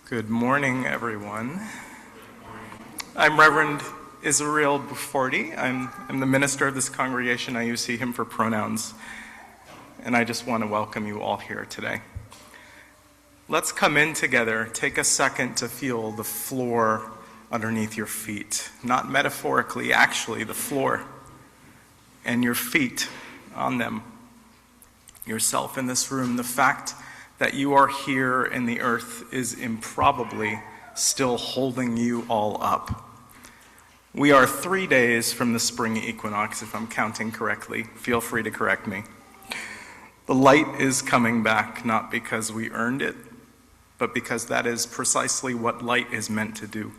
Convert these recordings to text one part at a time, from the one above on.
Good morning, everyone. I'm Reverend Israel Buforti. I'm the minister of this congregation. I use he, him for pronouns. And I just want to welcome you all here today. Let's come in together. Take a second to feel the floor underneath your feet. Not metaphorically, actually, the floor. And your feet on them. Yourself in this room. The fact that you are here in the earth is improbably still holding you all up. We are 3 days from the spring equinox, if I'm counting correctly. Feel free to correct me. The light is coming back, not because we earned it, but because that is precisely what light is meant to do.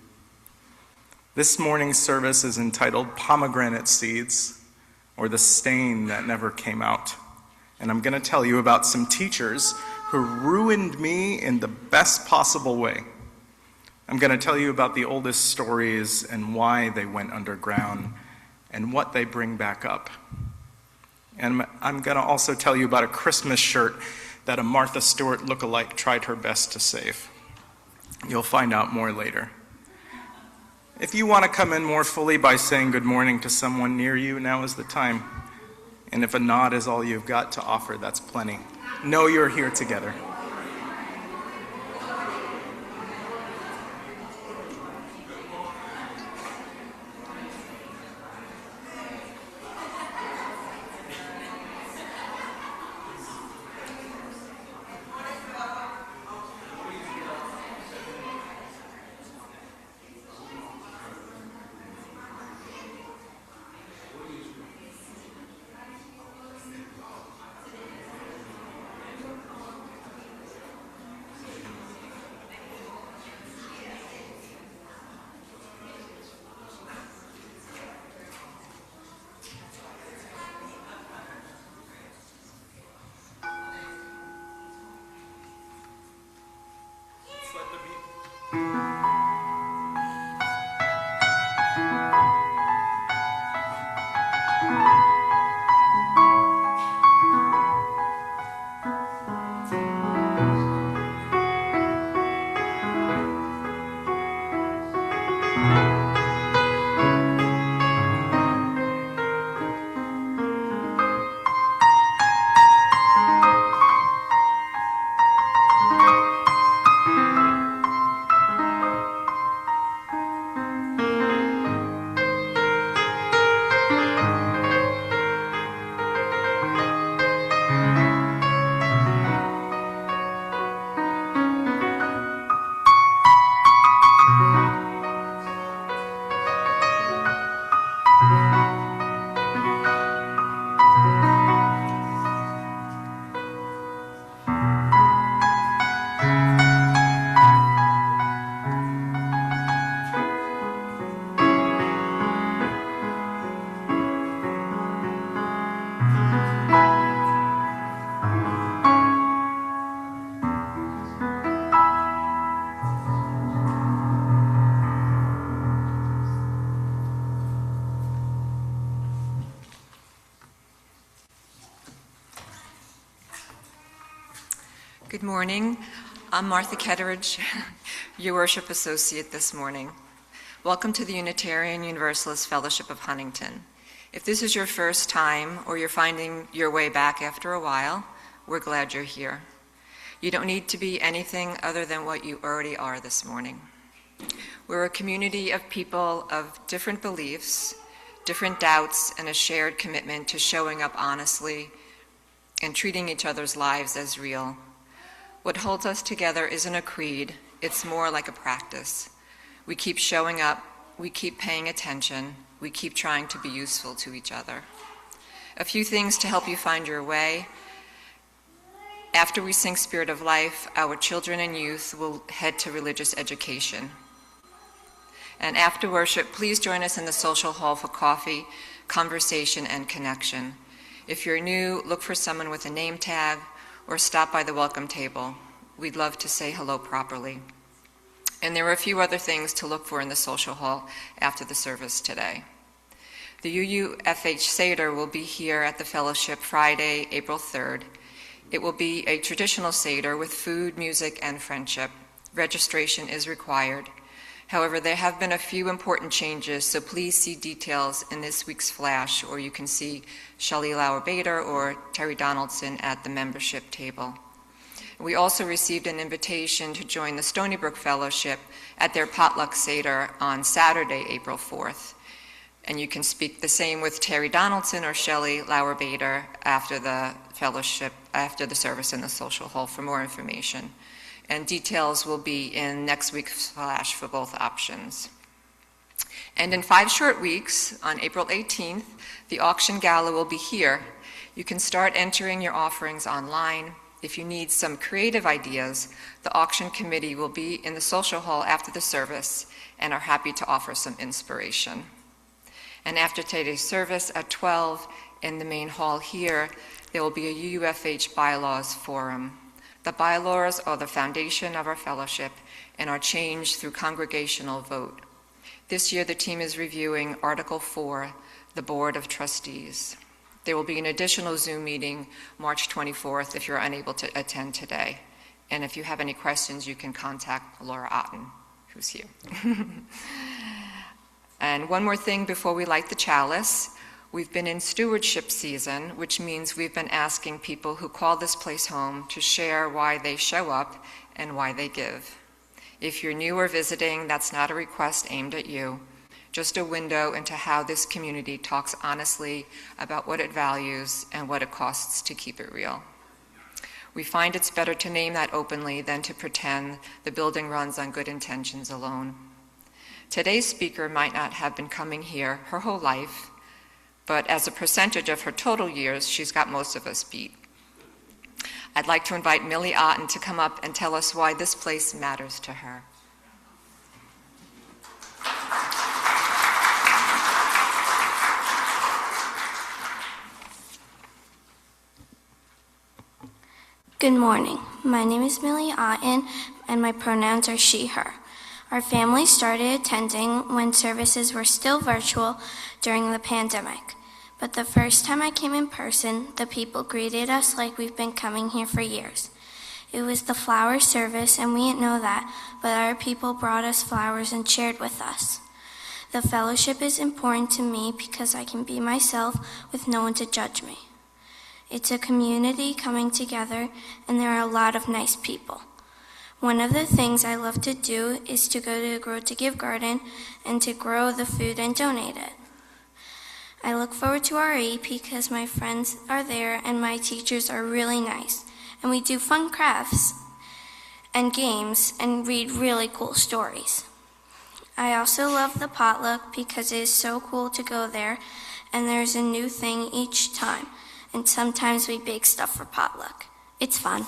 This morning's service is entitled Pomegranate Seeds, or the Stain That Never Came Out. And I'm going to tell you about some teachers who ruined me in the best possible way. I'm going to tell you about the oldest stories and why they went underground and what they bring back up. And I'm going to also tell you about a Christmas shirt that a Martha Stewart lookalike tried her best to save. You'll find out more later. If you want to come in more fully by saying good morning to someone near you, now is the time. And if a nod is all you've got to offer, that's plenty. Know you're here together. Good morning. I'm Martha Ketteridge, your worship associate this morning. Welcome to the Unitarian Universalist Fellowship of Huntington. If this is your first time or you're finding your way back after a while, we're glad you're here. You don't need to be anything other than what you already are this morning. We're a community of people of different beliefs, different doubts, and a shared commitment to showing up honestly and treating each other's lives as real. What holds us together isn't a creed, it's more like a practice. We keep showing up, we keep paying attention, we keep trying to be useful to each other. A few things to help you find your way. After we sing Spirit of Life, our children and youth will head to religious education. And after worship, please join us in the social hall for coffee, conversation, and connection. If you're new, look for someone with a name tag or stop by the welcome table. We'd love to say hello properly. And there are a few other things to look for in the social hall after the service today. The UUFH Seder will be here at the Fellowship Friday, April 3rd. It will be a traditional Seder with food, music, and friendship. Registration is required. However, there have been a few important changes, so please see details in this week's flash, or you can see Shelley Lauer-Bader or Terry Donaldson at the membership table. We also received an invitation to join the Stony Brook Fellowship at their potluck Seder on Saturday, April 4th. And you can speak the same with Terry Donaldson or Shelley Lauer-Bader after the fellowship, after the service in the social hall for more information. And details will be in next week's flash for both options. And in 5 short weeks, on April 18th, the auction gala will be here. You can start entering your offerings online. If you need some creative ideas, the auction committee will be in the social hall after the service and are happy to offer some inspiration. And after today's service at 12 in the main hall here, there will be a UUFH bylaws forum. The bylaws are the foundation of our fellowship and are changed through congregational vote. This year, the team is reviewing Article 4, the Board of Trustees. There will be an additional Zoom meeting March 24th if you're unable to attend today. And if you have any questions, you can contact Laura Otten, who's here. And one more thing before we light the chalice. We've been in stewardship season, which means we've been asking people who call this place home to share why they show up and why they give. If you're new or visiting, that's not a request aimed at you, just a window into how this community talks honestly about what it values and what it costs to keep it real. We find it's better to name that openly than to pretend the building runs on good intentions alone. Today's speaker might not have been coming here her whole life, but as a percentage of her total years, she's got most of us beat. I'd like to invite Millie Otten to come up and tell us why this place matters to her. Good morning. My name is Millie Otten, and my pronouns are she, her. Our family started attending when services were still virtual during the pandemic. But the first time I came in person, the people greeted us like we've been coming here for years. It was the flower service, and we didn't know that, but our people brought us flowers and shared with us. The fellowship is important to me because I can be myself with no one to judge me. It's a community coming together, and there are a lot of nice people. One of the things I love to do is to go to the Grow to Give garden and to grow the food and donate it. I look forward to RE because my friends are there and my teachers are really nice, and we do fun crafts and games and read really cool stories. I also love the potluck because it is so cool to go there, and there's a new thing each time, and sometimes we bake stuff for potluck. It's fun.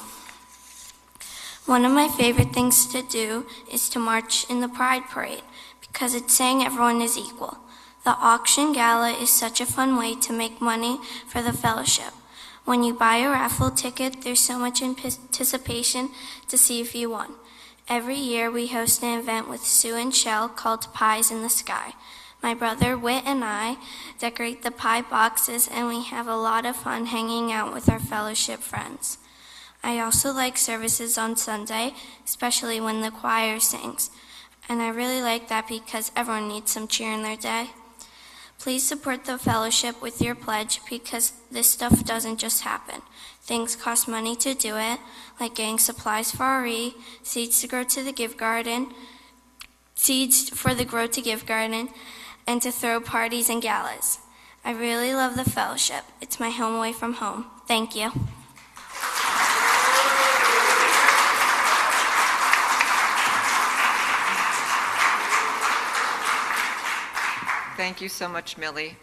One of my favorite things to do is to march in the Pride Parade because it's saying everyone is equal. The auction gala is such a fun way to make money for the fellowship. When you buy a raffle ticket, there's so much anticipation to see if you won. Every year we host an event with Sue and Shell called Pies in the Sky. My brother Whit and I decorate the pie boxes, and we have a lot of fun hanging out with our fellowship friends. I also like services on Sunday, especially when the choir sings. And I really like that because everyone needs some cheer in their day. Please support the fellowship with your pledge because this stuff doesn't just happen. Things cost money to do it, like getting supplies for RE, seeds for the Grow to Give garden, and to throw parties and galas. I really love the fellowship. It's my home away from home. Thank you. Thank you so much, Millie.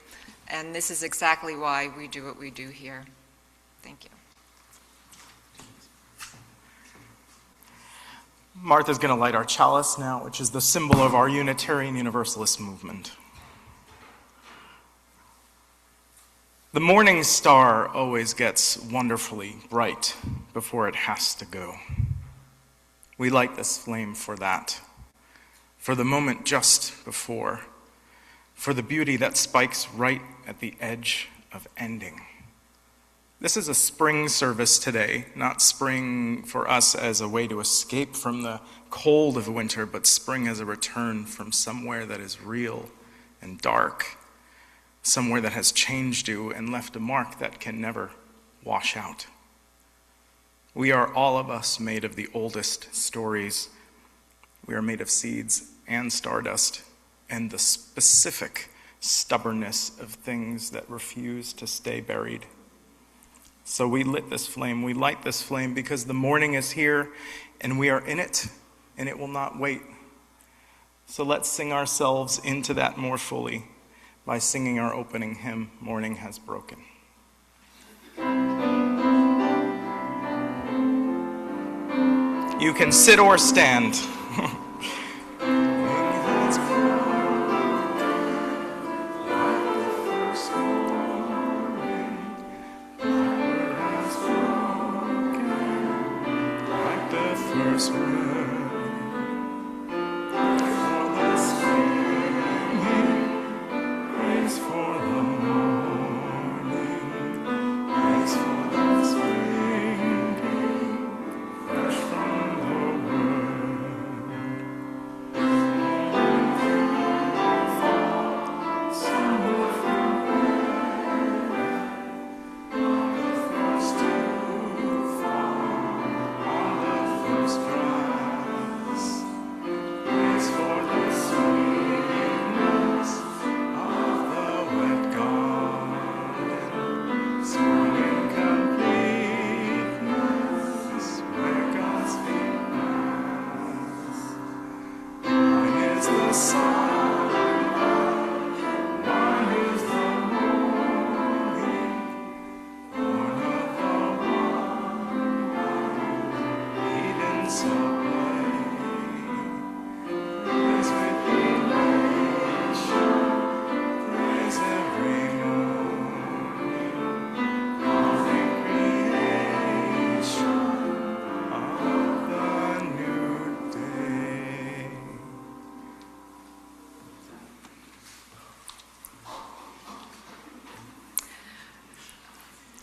And this is exactly why we do what we do here. Thank you. Martha's going to light our chalice now, which is the symbol of our Unitarian Universalist movement. The morning star always gets wonderfully bright before it has to go. We light this flame for that, for the moment just before, for the beauty that spikes right at the edge of ending, This is a spring service today, not spring for us as a way to escape from the cold of winter, but spring as a return from somewhere that is real and dark, somewhere that has changed you and left a mark that can never wash out. We are all of us made of the oldest stories. We are made of seeds and stardust and the specific stubbornness of things that refuse to stay buried. So we light this flame because the morning is here and we are in it and it will not wait. So let's sing ourselves into that more fully by singing our opening hymn, Morning Has Broken. You can sit or stand.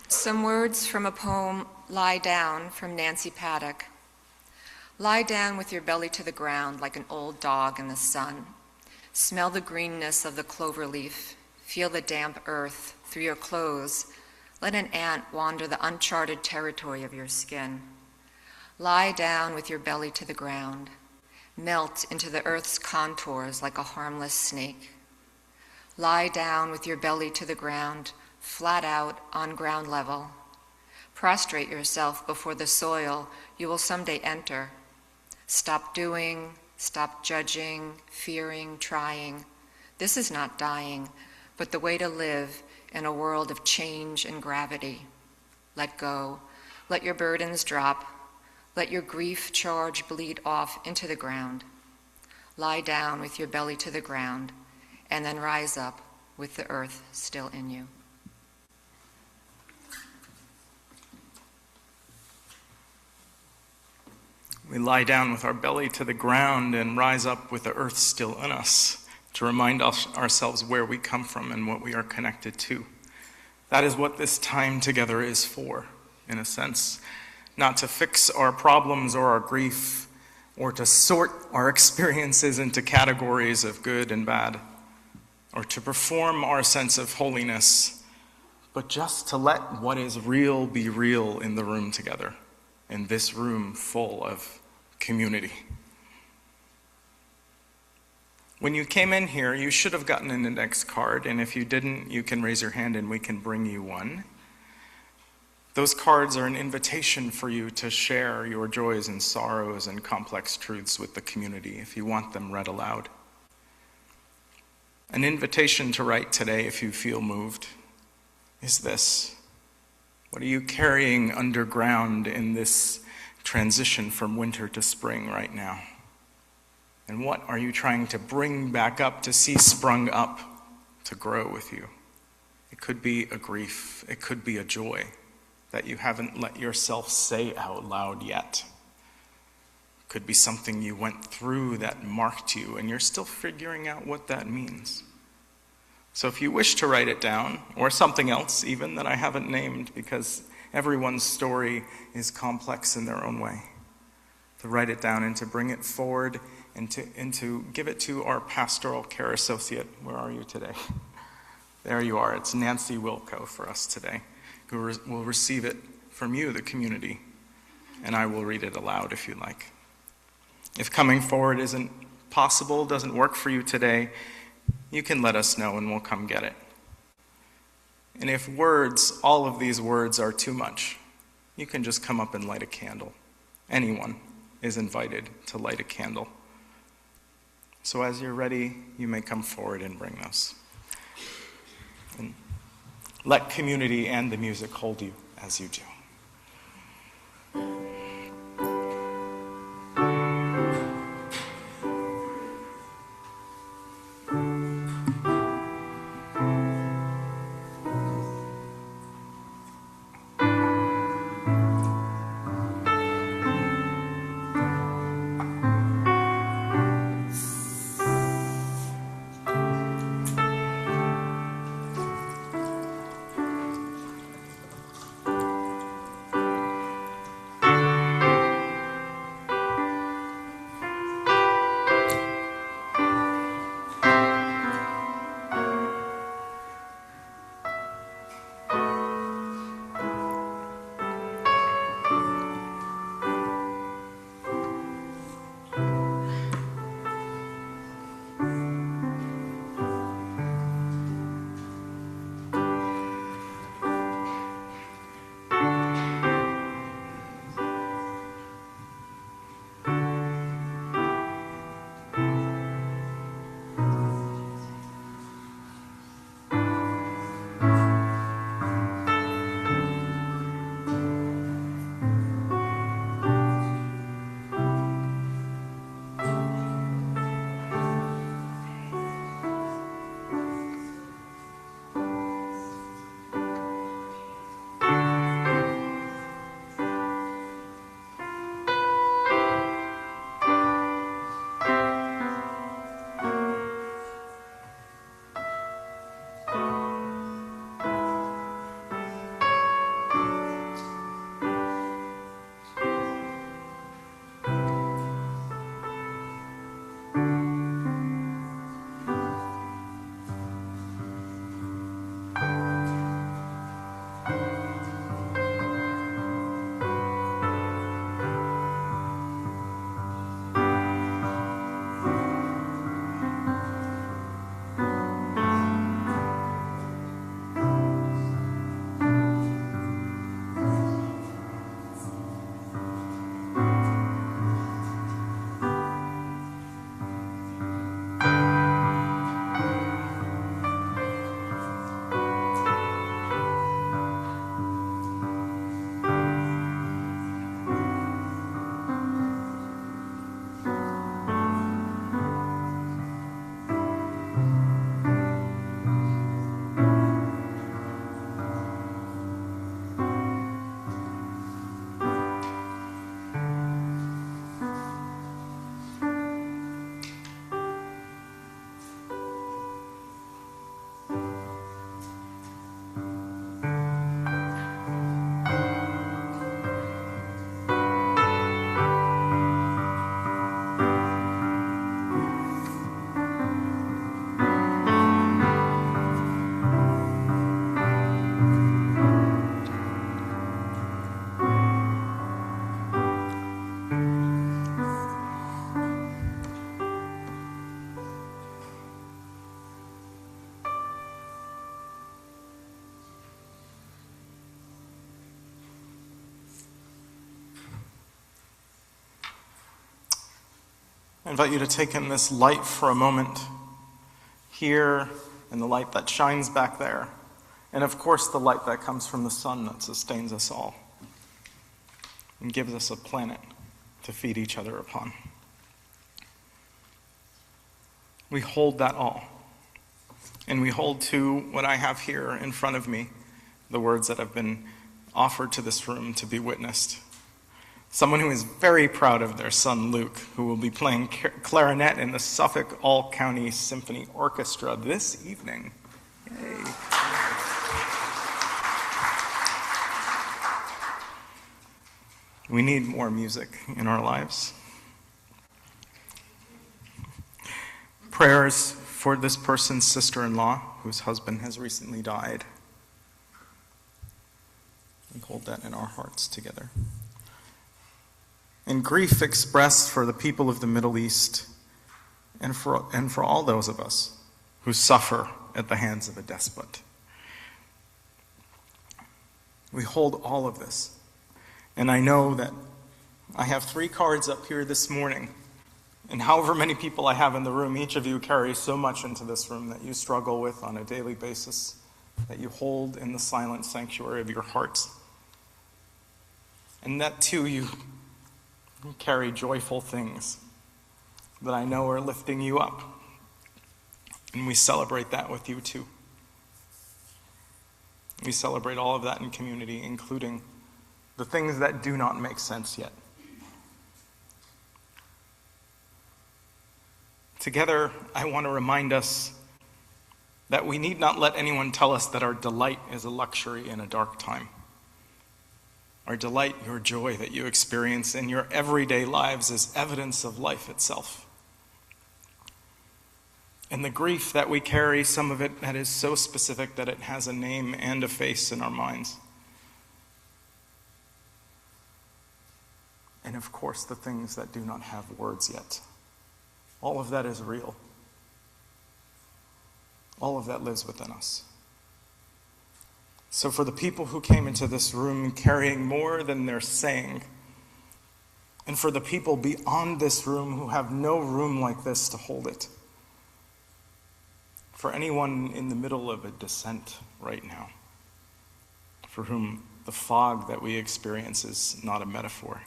Some words from a poem, Lie Down, from Nancy Paddock. Lie down with your belly to the ground like an old dog in the sun. Smell the greenness of the clover leaf. Feel the damp earth through your clothes. Let an ant wander the uncharted territory of your skin. Lie down with your belly to the ground. Melt into the earth's contours like a harmless snake. Lie down with your belly to the ground, flat out on ground level. Prostrate yourself before the soil you will someday enter. Stop doing, stop judging, fearing, trying. This is not dying, but the way to live in a world of change and gravity. Let go. Let your burdens drop. Let your grief charge bleed off into the ground. Lie down with your belly to the ground, and then rise up with the earth still in you. We lie down with our belly to the ground and rise up with the earth still in us to remind ourselves where we come from and what we are connected to. That is what this time together is for, in a sense. Not to fix our problems or our grief, or to sort our experiences into categories of good and bad, or to perform our sense of holiness, but just to let what is real be real in the room together. In this room full of community. When you came in here, you should have gotten an index card, and if you didn't, you can raise your hand and we can bring you one. Those cards are an invitation for you to share your joys and sorrows and complex truths with the community if you want them read aloud. An invitation to write today, if you feel moved, is this. What are you carrying underground in this transition from winter to spring right now? And what are you trying to bring back up to see sprung up to grow with you? It could be a grief. It could be a joy that you haven't let yourself say out loud yet. It could be something you went through that marked you and you're still figuring out what that means. So if you wish to write it down, or something else even that I haven't named, because everyone's story is complex in their own way, to write it down and to bring it forward and to give it to our pastoral care associate. Where are you today? There you are. It's Nancy Wilco for us today, who will receive it from you, the community, and I will read it aloud if you like. If coming forward isn't possible, doesn't work for you today, you can let us know and we'll come get it. And if words, all of these words are too much, you can just come up and light a candle. Anyone is invited to light a candle. So as you're ready, you may come forward and bring those. And let community and the music hold you as you do. I invite you to take in this light for a moment, here, and the light that shines back there, and of course the light that comes from the sun that sustains us all and gives us a planet to feed each other upon. We hold that all, and we hold to what I have here in front of me, the words that have been offered to this room to be witnessed. Someone who is very proud of their son Luke, who will be playing clarinet in the Suffolk All-County Symphony Orchestra this evening. Hey. We need more music in our lives. Prayers for this person's sister-in-law, whose husband has recently died. We hold that in our hearts together. And grief expressed for the people of the Middle East and for all those of us who suffer at the hands of a despot. We hold all of this. And I know that I have 3 cards up here this morning. And however many people I have in the room, each of you carries so much into this room that you struggle with on a daily basis, that you hold in the silent sanctuary of your hearts. And that too, you carry joyful things that I know are lifting you up. And we celebrate that with you too. We celebrate all of that in community, including the things that do not make sense yet. Together, I want to remind us that we need not let anyone tell us that our delight is a luxury in a dark time. Our delight, your joy that you experience in your everyday lives is evidence of life itself. And the grief that we carry, some of it that is so specific that it has a name and a face in our minds. And of course, the things that do not have words yet. All of that is real. All of that lives within us. So for the people who came into this room carrying more than they're saying, and for the people beyond this room who have no room like this to hold it, for anyone in the middle of a descent right now, for whom the fog that we experience is not a metaphor,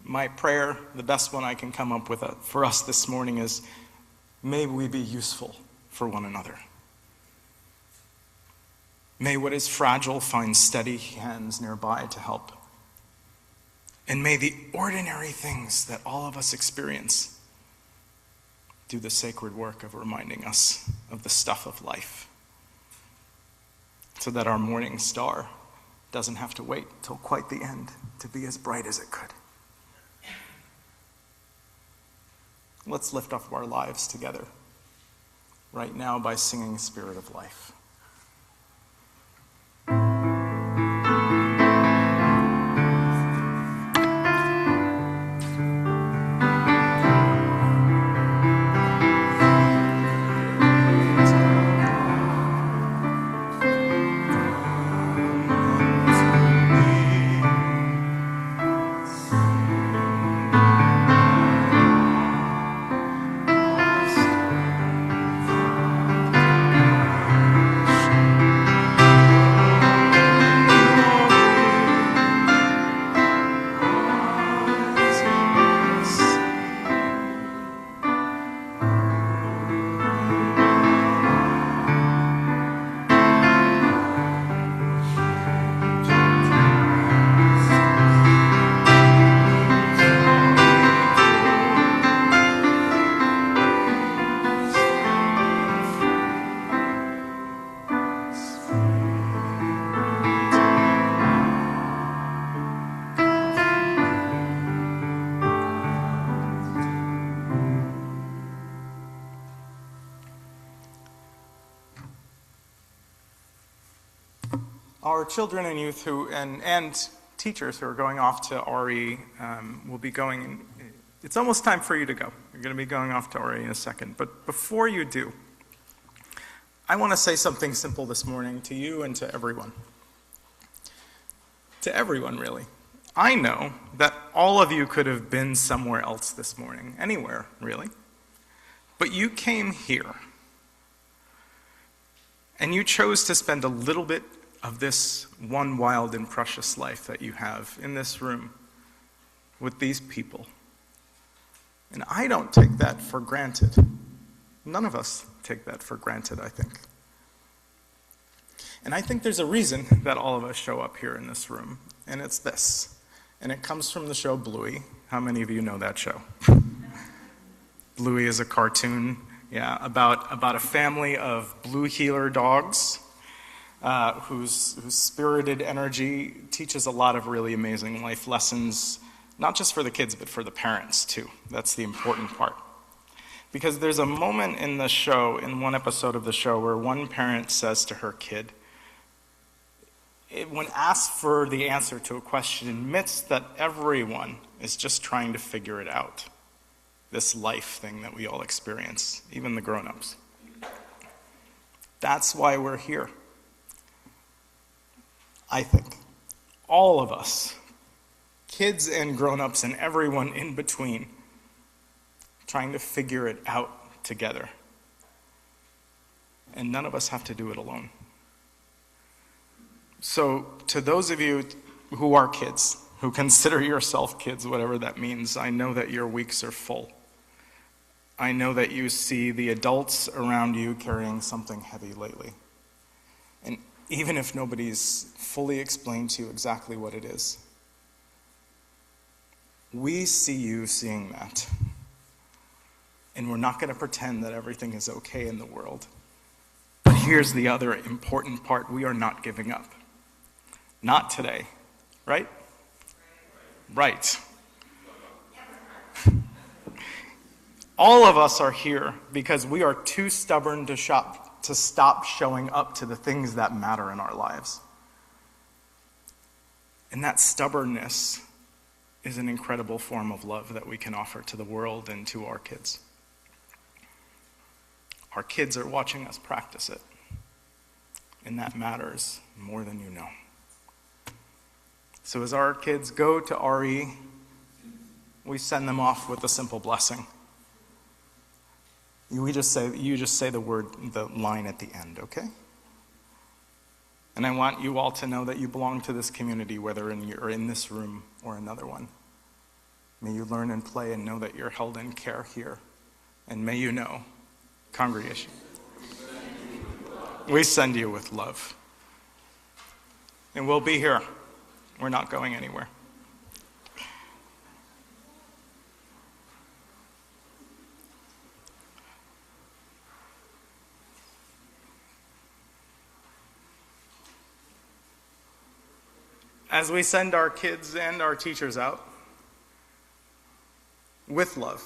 my prayer, the best one I can come up with for us this morning, is may we be useful for one another. May what is fragile find steady hands nearby to help. And may the ordinary things that all of us experience do the sacred work of reminding us of the stuff of life, so that our morning star doesn't have to wait till quite the end to be as bright as it could. Let's lift up our lives together right now by singing Spirit of Life. Our children and youth and teachers who are going off to RE will be going. It's almost time for you to go. You're going to be going off to RE in a second. But before you do, I want to say something simple this morning to you and to everyone. To everyone, really. I know that all of you could have been somewhere else this morning, anywhere, really. But you came here, and you chose to spend a little bit of this one wild and precious life that you have in this room with these people. And I don't take that for granted. None of us take that for granted, I think. And I think there's a reason that all of us show up here in this room, and it's this. And it comes from the show Bluey. How many of you know that show? Bluey is a cartoon Yeah, about a family of blue heeler dogs whose spirited energy teaches a lot of really amazing life lessons, not just for the kids, but for the parents too. That's the important part. Because there's a moment in the show, in one episode of the show, where one parent says to her kid, when asked for the answer to a question, admits that everyone is just trying to figure it out. This life thing that we all experience, even the grown-ups. That's why we're here. I think. All of us, kids and grown-ups and everyone in between, trying to figure it out together. And none of us have to do it alone. So, to those of you who are kids, who consider yourself kids, whatever that means, I know that your weeks are full. I know that you see the adults around you carrying something heavy lately. And even if nobody's fully explained to you exactly what it is, we see you seeing that. And we're not going to pretend that everything is okay in the world. But here's the other important part. We are not giving up. Not today, right? Right. All of us are here because we are too stubborn to stop showing up to the things that matter in our lives. And that stubbornness is an incredible form of love that we can offer to the world and to our kids. Our kids are watching us practice it. And that matters more than you know. So as our kids go to RE, we send them off with a simple blessing. You just say the line at the end, okay? And I want you all to know that you belong to this community, whether you're in this room or another one. May you learn and play and know that you're held in care here. And may you know, congregation, we send you with love. And we'll be here. We're not going anywhere. As we send our kids and our teachers out with love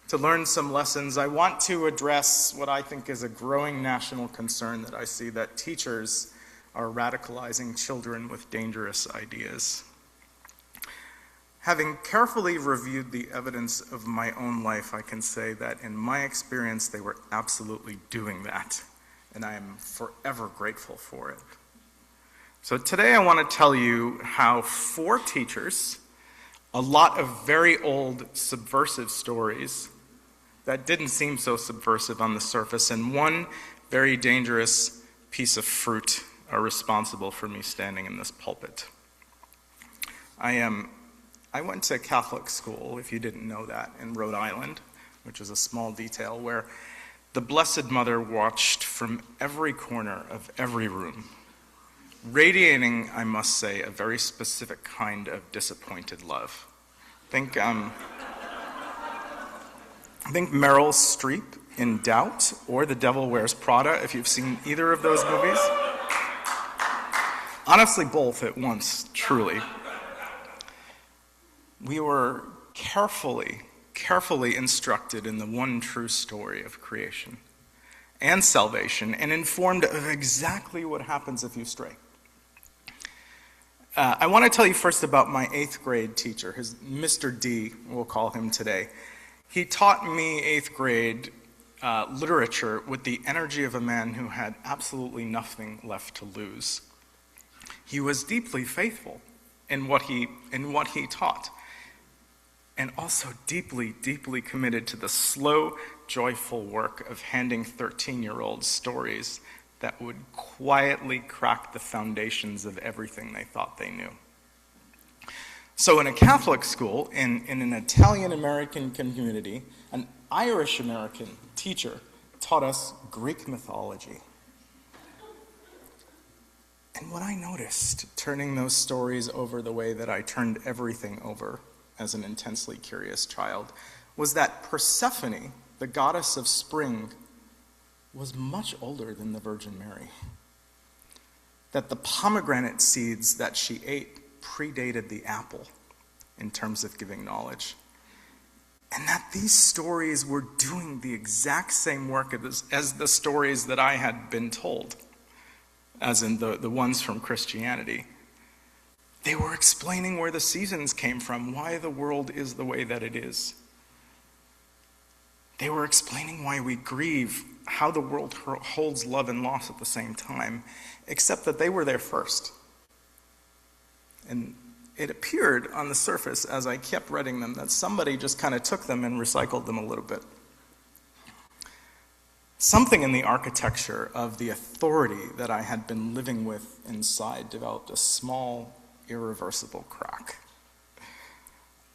to learn some lessons, I want to address what I think is a growing national concern that I see, that teachers are radicalizing children with dangerous ideas. Having carefully reviewed the evidence of my own life, I can say that in my experience, they were absolutely doing that, and I am forever grateful for it. So today I want to tell you how 4 teachers, a lot of very old subversive stories that didn't seem so subversive on the surface, and one very dangerous piece of fruit are responsible for me standing in this pulpit. I went to Catholic school, if you didn't know that, in Rhode Island, which is a small detail, where the Blessed Mother watched from every corner of every room, radiating, I must say, a very specific kind of disappointed love. Think Meryl Streep in Doubt, or The Devil Wears Prada, if you've seen either of those movies. Honestly, both at once, truly. We were carefully instructed in the one true story of creation and salvation, and informed of exactly what happens if you stray. I want to tell you first about my 8th grade teacher, Mr. D, we'll call him today. He taught me 8th grade literature with the energy of a man who had absolutely nothing left to lose. He was deeply faithful in what he taught, and also deeply, deeply committed to the slow, joyful work of handing 13-year-olds stories that would quietly crack the foundations of everything they thought they knew. So in a Catholic school, in an Italian-American community, an Irish-American teacher taught us Greek mythology. And what I noticed, turning those stories over the way that I turned everything over as an intensely curious child, was that Persephone the goddess of spring, was much older than the Virgin Mary. That the pomegranate seeds that she ate predated the apple in terms of giving knowledge. And that these stories were doing the exact same work as the stories that I had been told, as in the ones from Christianity. They were explaining where the seasons came from, why the world is the way that it is. They were explaining why we grieve, how the world holds love and loss at the same time, except that they were there first. And it appeared on the surface as I kept reading them that somebody just kind of took them and recycled them a little bit. Something in the architecture of the authority that I had been living with inside developed a small, irreversible crack.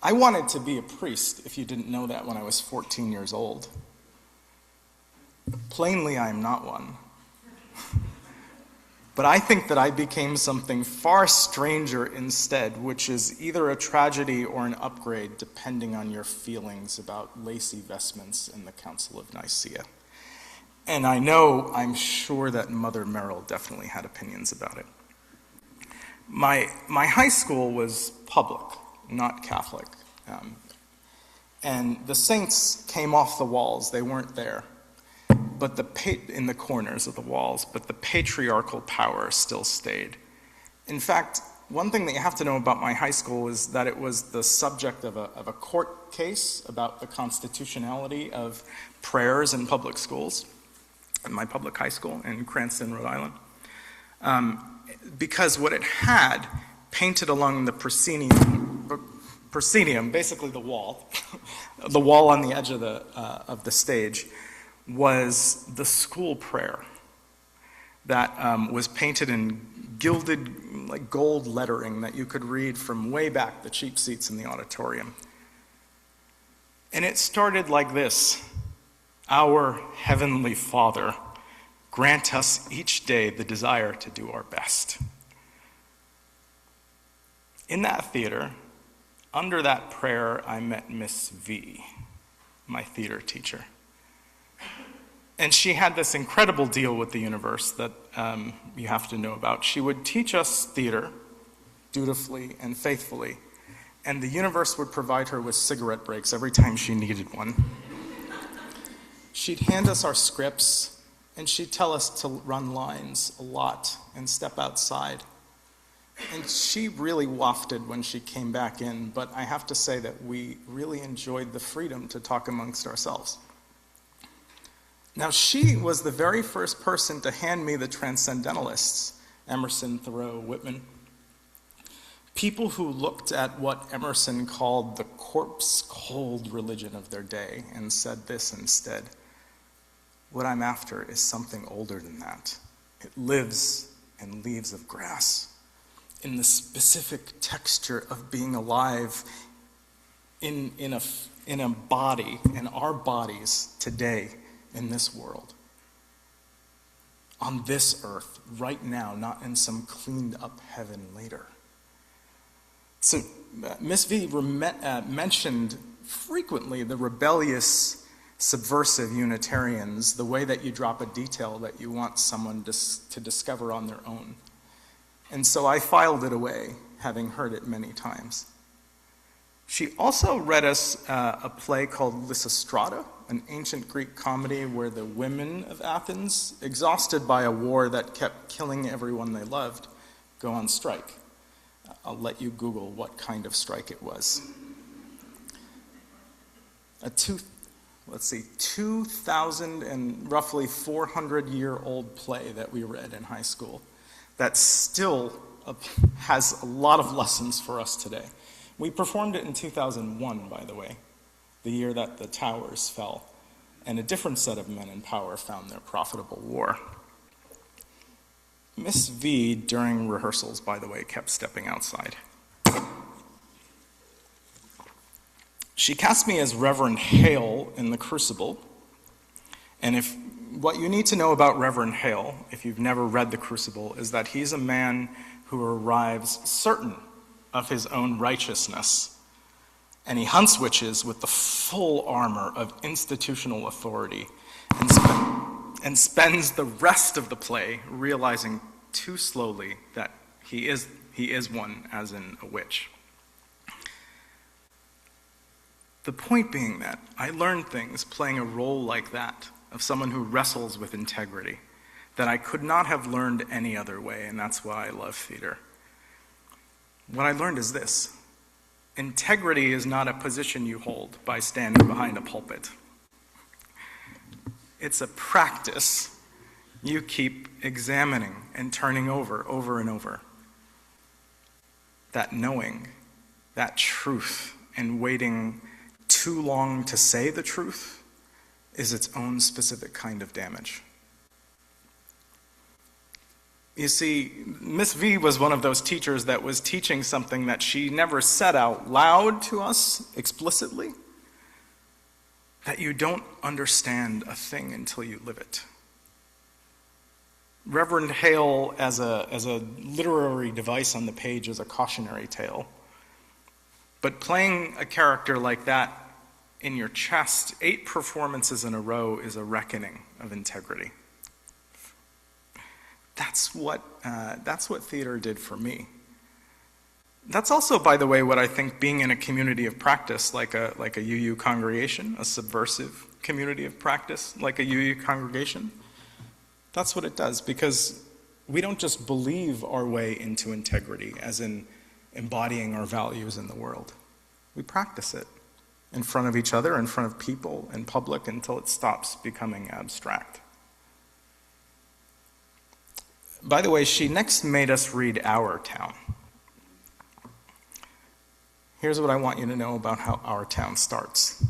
I wanted to be a priest, if you didn't know that, when I was 14 years old. Plainly, I am not one. But I think that I became something far stranger instead, which is either a tragedy or an upgrade, depending on your feelings about lacy vestments in the Council of Nicaea. And I'm sure that Mother Merrill definitely had opinions about it. My high school was public, not Catholic. And the saints came off the walls. They weren't there, but in the corners of the walls, but the patriarchal power still stayed. In fact, one thing that you have to know about my high school is that it was the subject of a court case about the constitutionality of prayers in public schools, in my public high school in Cranston, Rhode Island. Because what it had painted along the proscenium, basically the wall, the wall on the edge of the stage, was the school prayer that was painted in gilded, like gold lettering that you could read from way back the cheap seats in the auditorium. And it started like this: "Our Heavenly Father, grant us each day the desire to do our best." In that theater, under that prayer, I met Miss V, my theater teacher. And she had this incredible deal with the universe that you have to know about. She would teach us theater dutifully and faithfully, and the universe would provide her with cigarette breaks every time she needed one. She'd hand us our scripts, and she'd tell us to run lines a lot and step outside. And she really wafted when she came back in, but I have to say that we really enjoyed the freedom to talk amongst ourselves. Now, she was the very first person to hand me the Transcendentalists, Emerson, Thoreau, Whitman. People who looked at what Emerson called the corpse-cold religion of their day and said this instead: "What I'm after is something older than that. It lives in leaves of grass, in the specific texture of being alive in a body, in our bodies today in this world, on this earth, right now, not in some cleaned up heaven later." So Miss V mentioned frequently the rebellious, subversive Unitarians, the way that you drop a detail that you want someone to discover on their own. And so I filed it away, having heard it many times. She also read us a play called Lysistrata, an ancient Greek comedy where the women of Athens, exhausted by a war that kept killing everyone they loved, go on strike. I'll let you Google what kind of strike it was. A 2,000 and roughly 400-year-old play that we read in high school that still has a lot of lessons for us today. We performed it in 2001, by the way, the year that the towers fell, and a different set of men in power found their profitable war. Miss V, during rehearsals, by the way, kept stepping outside. She cast me as Reverend Hale in The Crucible, and what you need to know about Reverend Hale, if you've never read The Crucible, is that he's a man who arrives certain of his own righteousness And he hunts witches with the full armor of institutional authority and spends the rest of the play realizing too slowly that he is one, as in a witch. The point being that I learned things playing a role like that, of someone who wrestles with integrity, that I could not have learned any other way, and that's why I love theater. What I learned is this: integrity is not a position you hold by standing behind a pulpit. It's a practice you keep examining and turning over and over. That knowing, that truth, and waiting too long to say the truth is its own specific kind of damage. You see, Miss V was one of those teachers that was teaching something that she never said out loud to us explicitly, that you don't understand a thing until you live it. Reverend Hale, as a literary device on the page, is a cautionary tale. But playing a character like that in your chest 8 performances in a row is a reckoning of integrity. That's what theater did for me. That's also, by the way, what I think being in a community of practice, like a UU congregation, a subversive community of practice, like a UU congregation, that's what it does, because we don't just believe our way into integrity, as in embodying our values in the world. We practice it in front of each other, in front of people, in public, until it stops becoming abstract. By the way, she next made us read Our Town. Here's what I want you to know about how Our Town starts.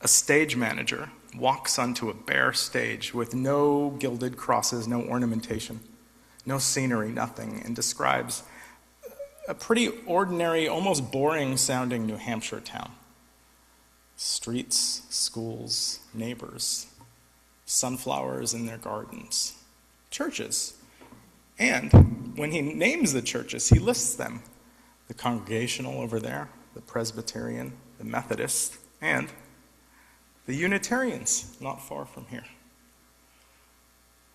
A stage manager walks onto a bare stage with no gilded crosses, no ornamentation, no scenery, nothing, and describes a pretty ordinary, almost boring-sounding New Hampshire town. Streets, schools, neighbors, sunflowers in their gardens, churches. And when he names the churches, he lists them. The Congregational over there, the Presbyterian, the Methodist, and the Unitarians, not far from here.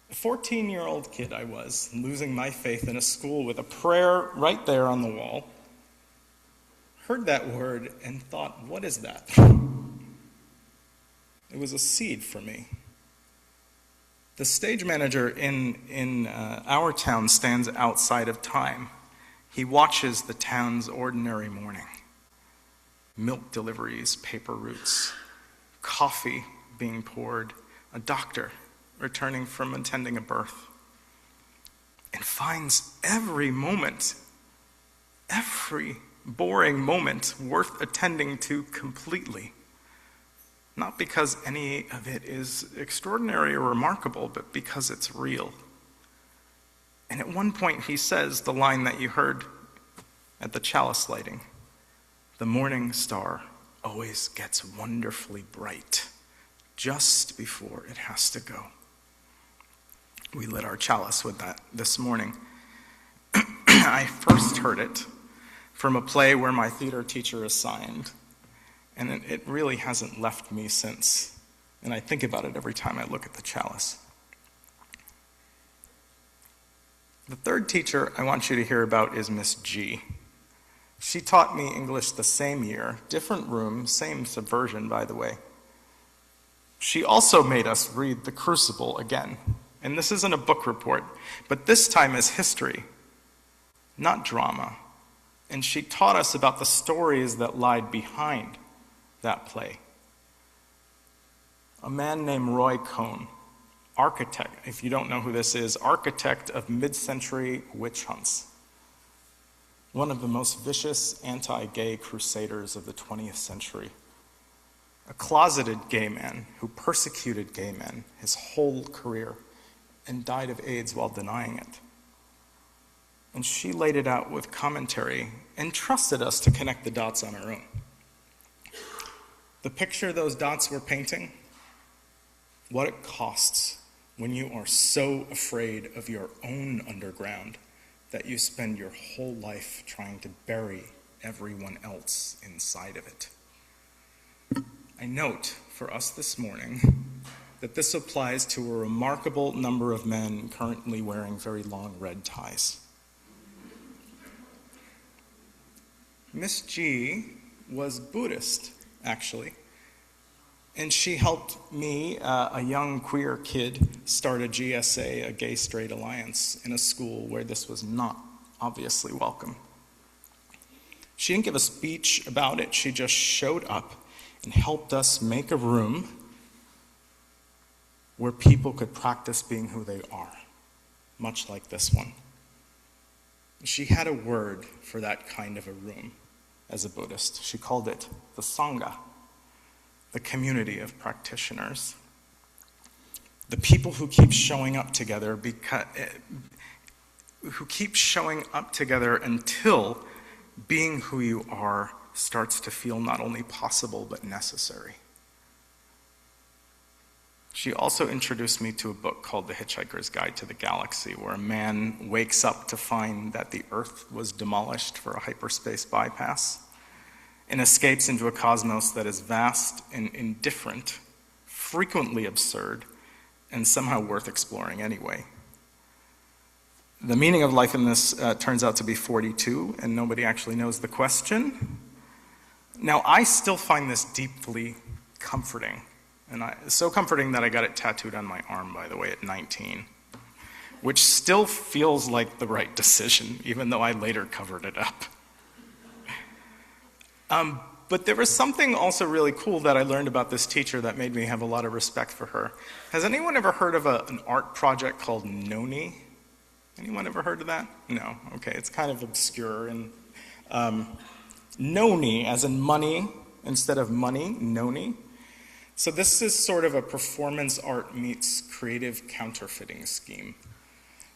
A 14-year-old kid I was, losing my faith in a school with a prayer right there on the wall, heard that word and thought, what is that? It was a seed for me. The stage manager in Our Town stands outside of time. He watches the town's ordinary morning. Milk deliveries, paper routes, coffee being poured, a doctor returning from attending a birth, and finds every moment, every boring moment worth attending to completely. Not because any of it is extraordinary or remarkable, but because it's real. And at one point he says the line that you heard at the chalice lighting: "The morning star always gets wonderfully bright just before it has to go." We lit our chalice with that this morning. I first heard it from a play where my theater teacher assigned, and it really hasn't left me since. And I think about it every time I look at the chalice. The third teacher I want you to hear about is Miss G. She taught me English the same year, different room, same subversion, by the way. She also made us read The Crucible again. And this isn't a book report, but this time is history, not drama. And she taught us about the stories that lied behind that play. A man named Roy Cohn, architect, if you don't know who this is, architect of mid-century witch hunts. One of the most vicious anti-gay crusaders of the 20th century. A closeted gay man who persecuted gay men his whole career and died of AIDS while denying it. And she laid it out with commentary and trusted us to connect the dots on our own. The picture those dots were painting, what it costs when you are so afraid of your own underground that you spend your whole life trying to bury everyone else inside of it. I note for us this morning that this applies to a remarkable number of men currently wearing very long red ties. Miss G was Buddhist, actually, and she helped me, a young queer kid, start a GSA, a Gay Straight Alliance, in a school where this was not obviously welcome. She didn't give a speech about it, she just showed up and helped us make a room where people could practice being who they are, much like this one. She had a word for that kind of a room as a Buddhist. She called it the Sangha, the community of practitioners. The people who keep showing up together until being who you are starts to feel not only possible but necessary. She also introduced me to a book called The Hitchhiker's Guide to the Galaxy, where a man wakes up to find that the Earth was demolished for a hyperspace bypass and escapes into a cosmos that is vast and indifferent, frequently absurd, and somehow worth exploring anyway. The meaning of life in this turns out to be 42, and nobody actually knows the question. Now, I still find this deeply comforting, and so comforting that I got it tattooed on my arm, by the way, at 19, which still feels like the right decision, even though I later covered it up. But there was something also really cool that I learned about this teacher that made me have a lot of respect for her. Has anyone ever heard of an art project called Noni? Anyone ever heard of that? No, okay, it's kind of obscure. And Noni, as in money, instead of money, Noni. So this is sort of a performance art meets creative counterfeiting scheme.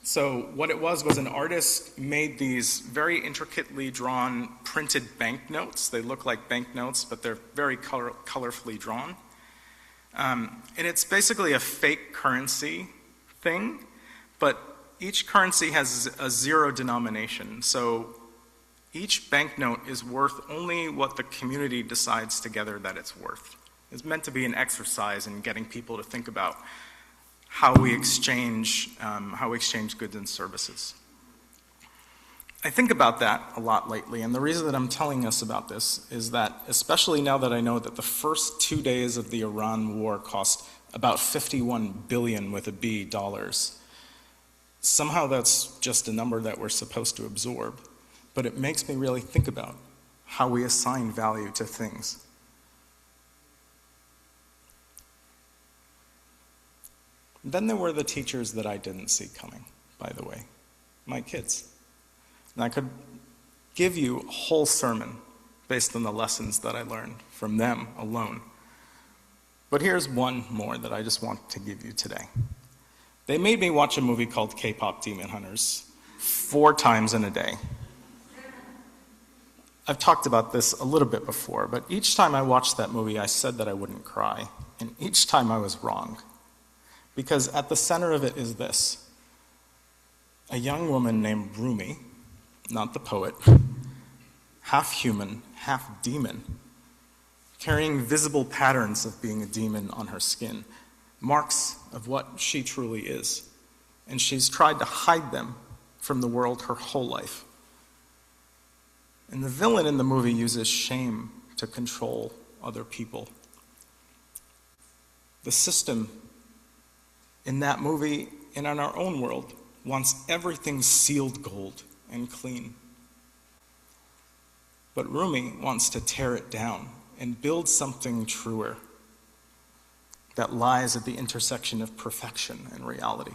So what it was an artist made these very intricately drawn printed banknotes. They look like banknotes, but they're very colorfully drawn. And it's basically a fake currency thing, but each currency has a zero denomination. So each banknote is worth only what the community decides together that it's worth. It's meant to be an exercise in getting people to think about how we exchange goods and services. I think about that a lot lately, and the reason that I'm telling us about this is that, especially now that I know that the first 2 days of the Iran war cost about $51 billion with a B dollars, somehow that's just a number that we're supposed to absorb, but it makes me really think about how we assign value to things. Then there were the teachers that I didn't see coming, by the way, my kids. And I could give you a whole sermon based on the lessons that I learned from them alone. But here's one more that I just want to give you today. They made me watch a movie called K-Pop Demon Hunters 4 times in a day. I've talked about this a little bit before, but each time I watched that movie, I said that I wouldn't cry, and each time I was wrong. Because at the center of it is this: a young woman named Rumi, not the poet, half human, half demon, carrying visible patterns of being a demon on her skin, marks of what she truly is. And she's tried to hide them from the world her whole life. And the villain in the movie uses shame to control other people. The system in that movie and in our own world wants everything sealed gold and clean. But Rumi wants to tear it down and build something truer that lies at the intersection of perfection and reality.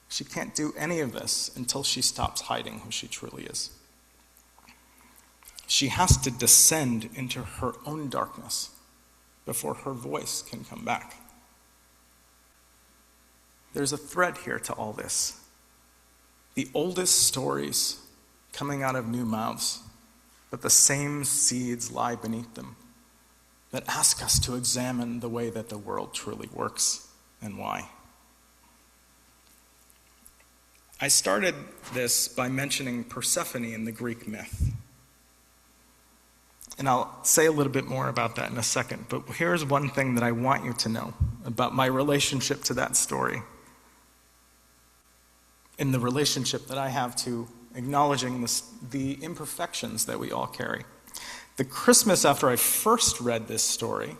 She can't do any of this until she stops hiding who she truly is. She has to descend into her own darkness before her voice can come back. There's a thread here to all this. The oldest stories coming out of new mouths, but the same seeds lie beneath them that ask us to examine the way that the world truly works and why. I started this by mentioning Persephone in the Greek myth. And I'll say a little bit more about that in a second, but here's one thing that I want you to know about my relationship to that story, in the relationship that I have to acknowledging the imperfections that we all carry. The Christmas after I first read this story,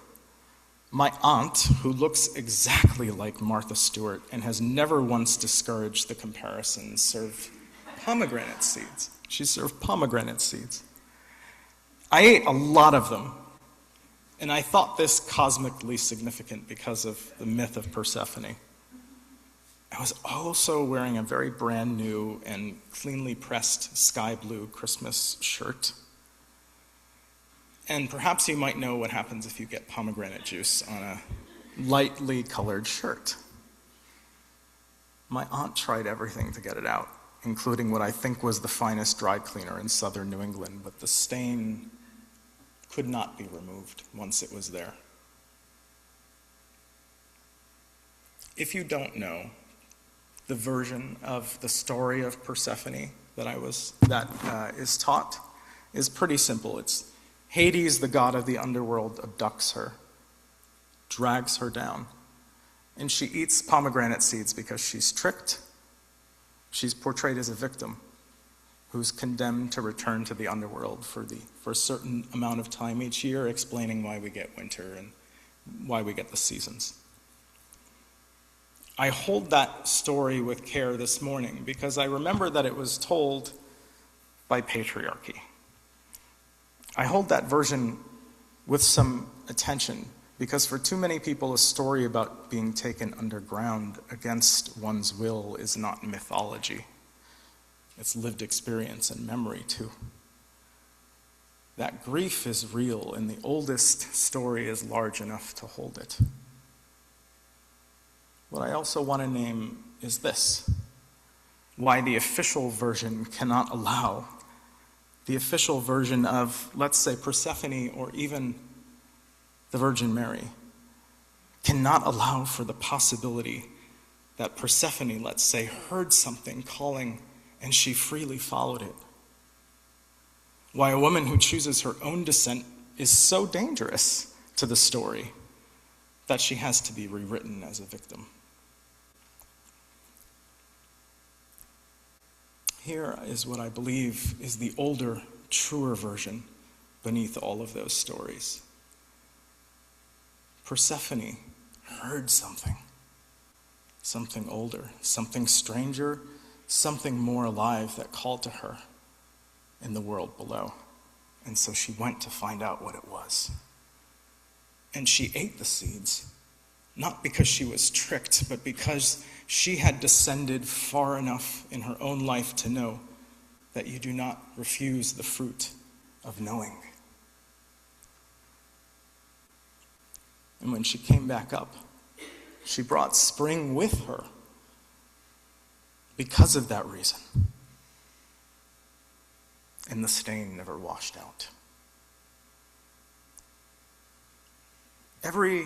my aunt, who looks exactly like Martha Stewart and has never once discouraged the comparison, served pomegranate seeds. She served pomegranate seeds. I ate a lot of them, and I thought this cosmically significant because of the myth of Persephone. I was also wearing a very brand new and cleanly pressed sky blue Christmas shirt. And perhaps you might know what happens if you get pomegranate juice on a lightly colored shirt. My aunt tried everything to get it out, including what I think was the finest dry cleaner in southern New England, but the stain could not be removed once it was there. If you don't know, the version of the story of Persephone that is taught is pretty simple. It's Hades, the god of the underworld, abducts her, drags her down, and she eats pomegranate seeds because she's tricked. She's portrayed as a victim who's condemned to return to the underworld for a certain amount of time each year, explaining why we get winter and why we get the seasons. I hold that story with care this morning because I remember that it was told by patriarchy. I hold that version with some attention because for too many people, a story about being taken underground against one's will is not mythology. It's lived experience and memory too. That grief is real, and the oldest story is large enough to hold it. What I also want to name is this: why the official version cannot allow the official version of, let's say, Persephone or even the Virgin Mary, cannot allow for the possibility that Persephone, let's say, heard something calling and she freely followed it. Why a woman who chooses her own descent is so dangerous to the story that she has to be rewritten as a victim. Here is what I believe is the older, truer version beneath all of those stories. Persephone heard something older, something stranger, something more alive that called to her in the world below. And so she went to find out what it was. And she ate the seeds, not because she was tricked, but because she had descended far enough in her own life to know that you do not refuse the fruit of knowing. And when she came back up, she brought spring with her because of that reason. And the stain never washed out. Every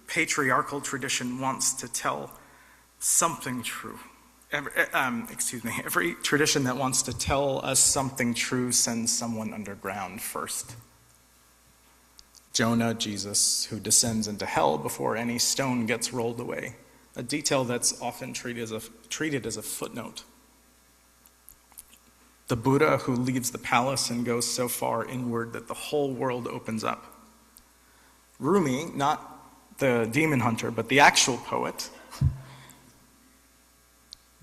patriarchal tradition wants to tell something true. Every tradition that wants to tell us something true sends someone underground first. Jonah, Jesus, who descends into hell before any stone gets rolled away, a detail that's often treated as a footnote. The Buddha who leaves the palace and goes so far inward that the whole world opens up. Rumi, not the demon hunter, but the actual poet,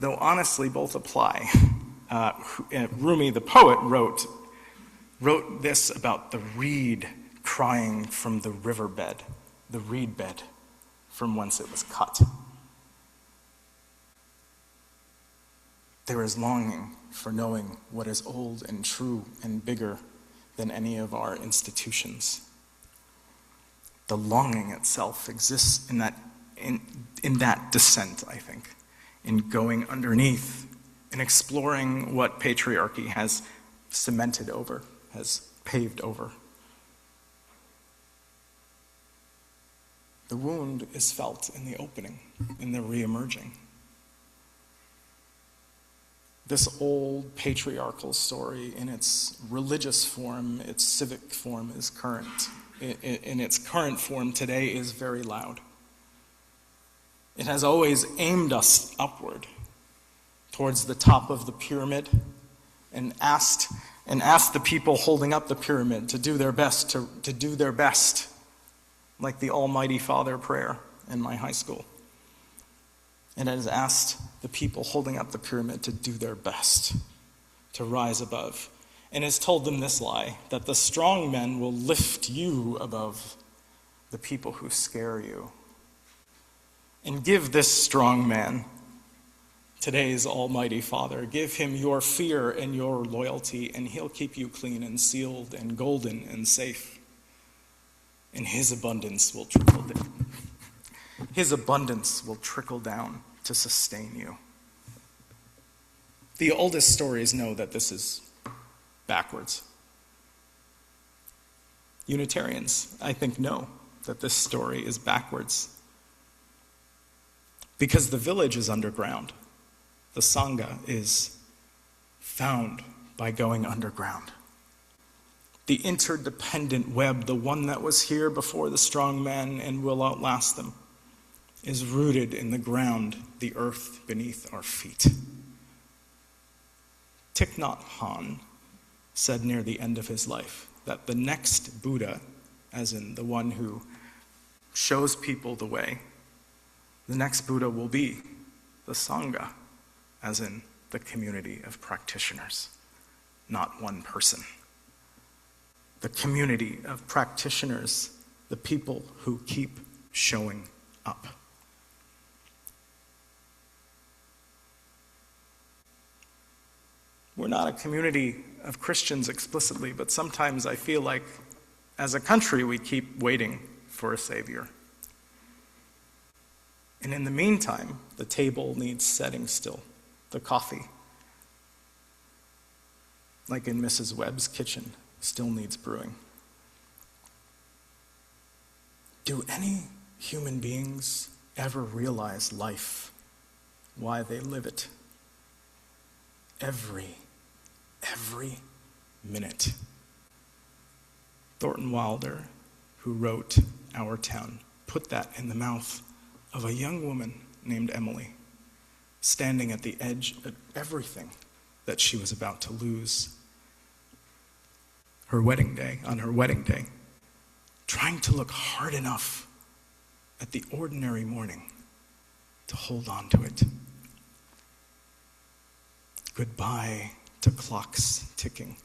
though honestly both apply. Rumi, the poet, wrote this about the reed crying from the riverbed, the reed bed from whence it was cut. There is longing for knowing what is old and true and bigger than any of our institutions. The longing itself exists in that descent, I think, in going underneath and exploring what patriarchy has cemented over, has paved over. The wound is felt in the opening, in the reemerging. This old patriarchal story in its religious form, its civic form is current. In its current form today is very loud. It has always aimed us upward towards the top of the pyramid and asked the people holding up the pyramid to do their best, to do their best, like the Almighty Father prayer in my high school. And it has asked the people holding up the pyramid to do their best, to rise above. And has told them this lie, that the strong men will lift you above the people who scare you. And give this strong man, today's Almighty Father, give him your fear and your loyalty, and he'll keep you clean and sealed and golden and safe. And his abundance will trickle down. His abundance will trickle down to sustain you. The oldest stories know that this is backwards. Unitarians, I think, know that this story is backwards. Because the village is underground. The Sangha is found by going underground. The interdependent web, the one that was here before the strong men and will outlast them, is rooted in the ground, the earth beneath our feet. Thich Nhat Hanh said near the end of his life that the next Buddha, as in the one who shows people the way, the next Buddha will be the Sangha, as in the community of practitioners, not one person. The community of practitioners, the people who keep showing up. We're not a community of Christians explicitly, but sometimes I feel like as a country we keep waiting for a savior. And in the meantime, the table needs setting still, the coffee, like in Mrs. Webb's kitchen, still needs brewing. Do any human beings ever realize life, why they live it? Every minute. Thornton Wilder, who wrote Our Town, put that in the mouth of a young woman named Emily, standing at the edge of everything that she was about to lose. On her wedding day, trying to look hard enough at the ordinary morning to hold on to it. Goodbye to clocks ticking,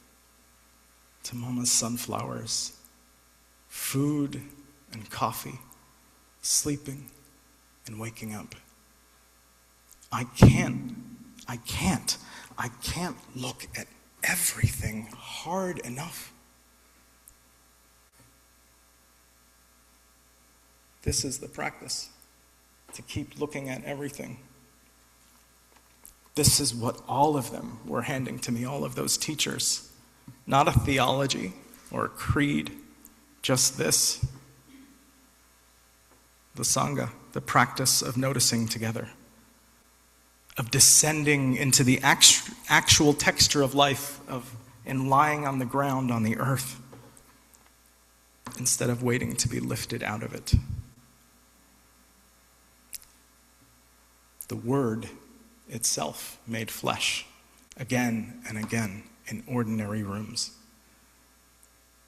to Mama's sunflowers, food and coffee, sleeping and waking up. I can't look at everything hard enough. This is the practice, to keep looking at everything. This is what all of them were handing to me, all of those teachers. Not a theology or a creed, just this. The Sangha, the practice of noticing together, of descending into the actual texture of life, and lying on the ground on the earth, instead of waiting to be lifted out of it. The Word itself made flesh again and again in ordinary rooms.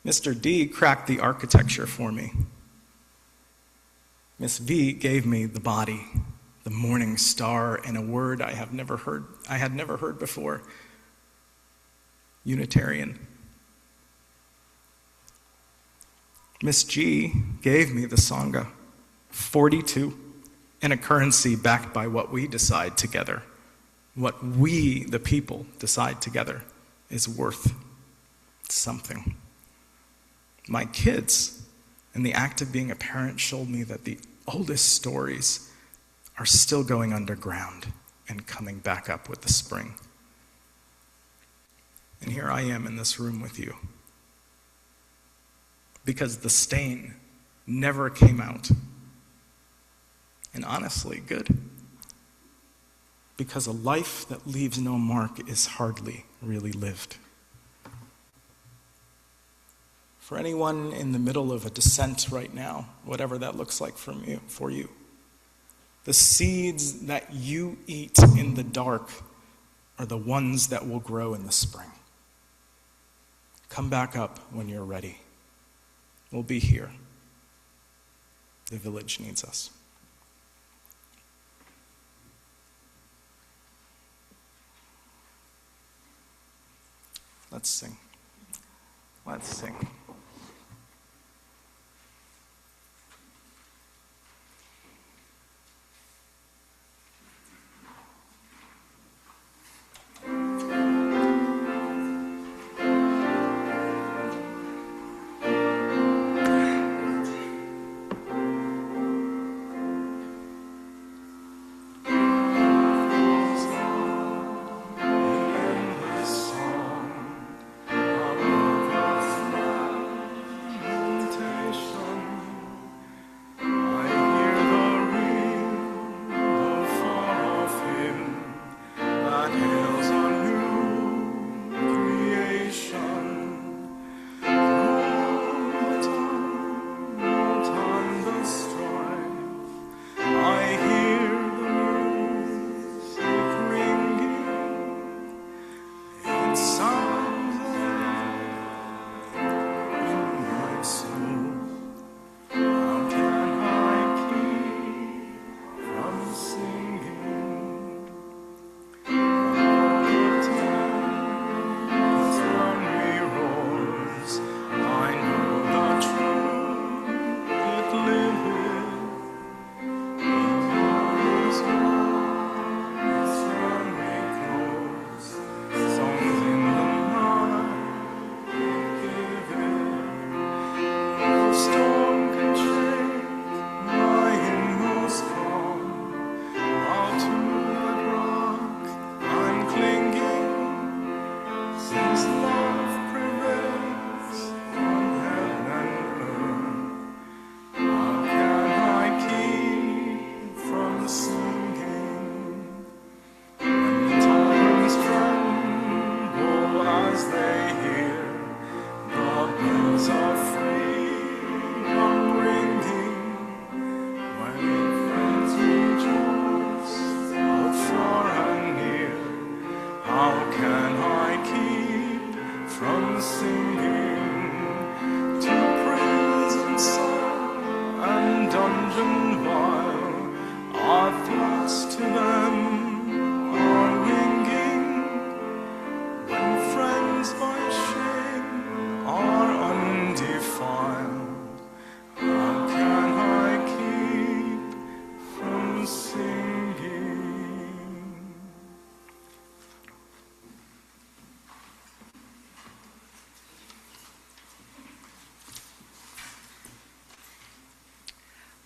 Mr. D cracked the architecture for me. Miss V gave me the body, the morning star, and a word I had never heard before: Unitarian. Miss G gave me the Sangha, 42, and a currency backed by what we decide together. What we, the people, decide together is worth something. My kids, in the act of being a parent, showed me that the oldest stories are still going underground and coming back up with the spring. And here I am in this room with you, because the stain never came out. And honestly, good. because a life that leaves no mark is hardly really lived. For anyone in the middle of a descent right now, whatever that looks like for you, the seeds that you eat in the dark are the ones that will grow in the spring. Come back up when you're ready. We'll be here. The village needs us. Let's sing. Let's sing.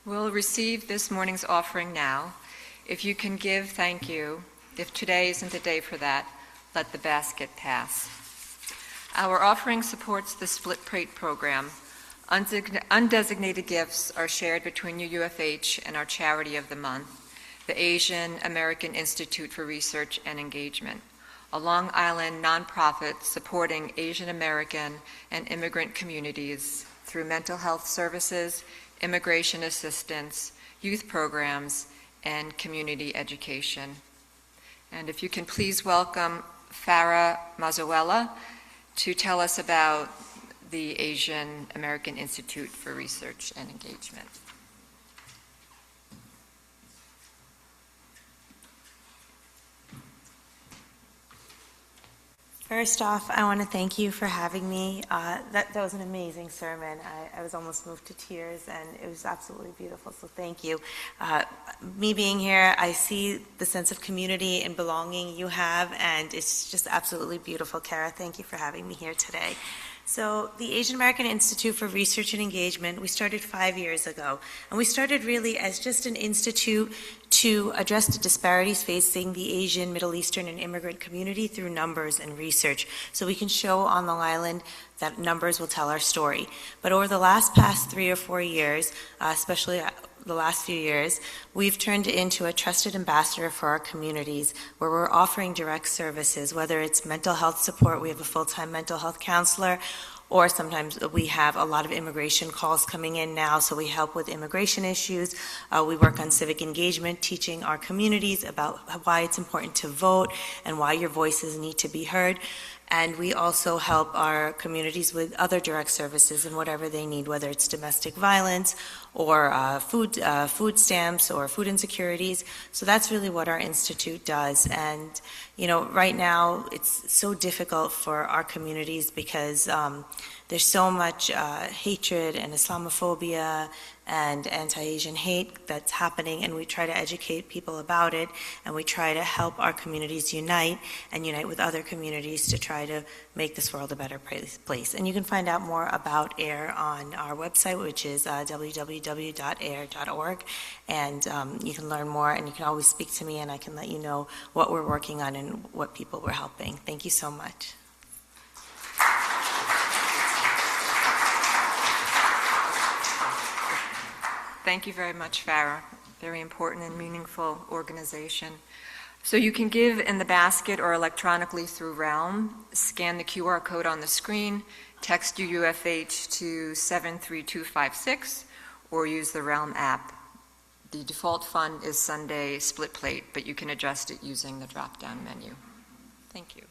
We'll receive this morning's offering now. If you can give, thank you. If today isn't the day for that, let the basket pass. Our offering supports the Split Plate program. Undesignated gifts are shared between UUFH and our charity of the month, the Asian American Institute for Research and Engagement, a Long Island nonprofit supporting Asian American and immigrant communities through mental health services, immigration assistance, youth programs, and community education. And if you can please welcome Farah Mazzarella to tell us about the Asian American Institute for Research and Engagement. First off, I want to thank you for having me. That was an amazing sermon. I was almost moved to tears, and it was absolutely beautiful, so thank you. Me being here, I see the sense of community and belonging you have, and it's just absolutely beautiful. Kara, thank you for having me here today. So the Asian American Institute for Research and Engagement, we started 5 years ago, and we started really as just an institute to address the disparities facing the Asian, Middle Eastern, and immigrant community through numbers and research, so we can show on Long Island that numbers will tell our story. But over the past 3 or 4 years, especially the last few years, we've turned into a trusted ambassador for our communities where we're offering direct services, whether it's mental health support, we have a full-time mental health counselor, or sometimes we have a lot of immigration calls coming in now, so we help with immigration issues. We work on civic engagement, teaching our communities about why it's important to vote and why your voices need to be heard. And we also help our communities with other direct services and whatever they need, whether it's domestic violence or food stamps or food insecurities. So that's really what our institute does. And right now it's so difficult for our communities because there's so much hatred and Islamophobia and anti-Asian hate that's happening, and we try to educate people about it, and we try to help our communities unite and unite with other communities to try to make this world a better place. And you can find out more about AIR on our website, which is www.air.org, and you can learn more, and you can always speak to me, and I can let you know what we're working on and what people we're helping. Thank you so much. Thank you very much, Farah. Very important and meaningful organization. So you can give in the basket or electronically through Realm. Scan the QR code on the screen, text UUFH to 73256, or use the Realm app. The default fund is Sunday split plate, but you can adjust it using the drop-down menu. Thank you.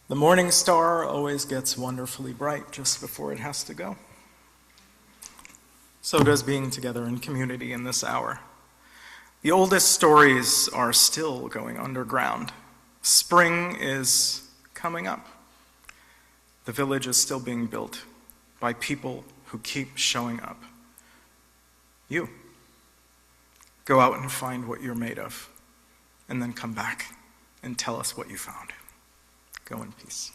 The morning star always gets wonderfully bright just before it has to go. So does being together in community in this hour. The oldest stories are still going underground. Spring is coming up. The village is still being built by people who keep showing up. You. Go out and find what you're made of, and then come back and tell us what you found. Go in peace.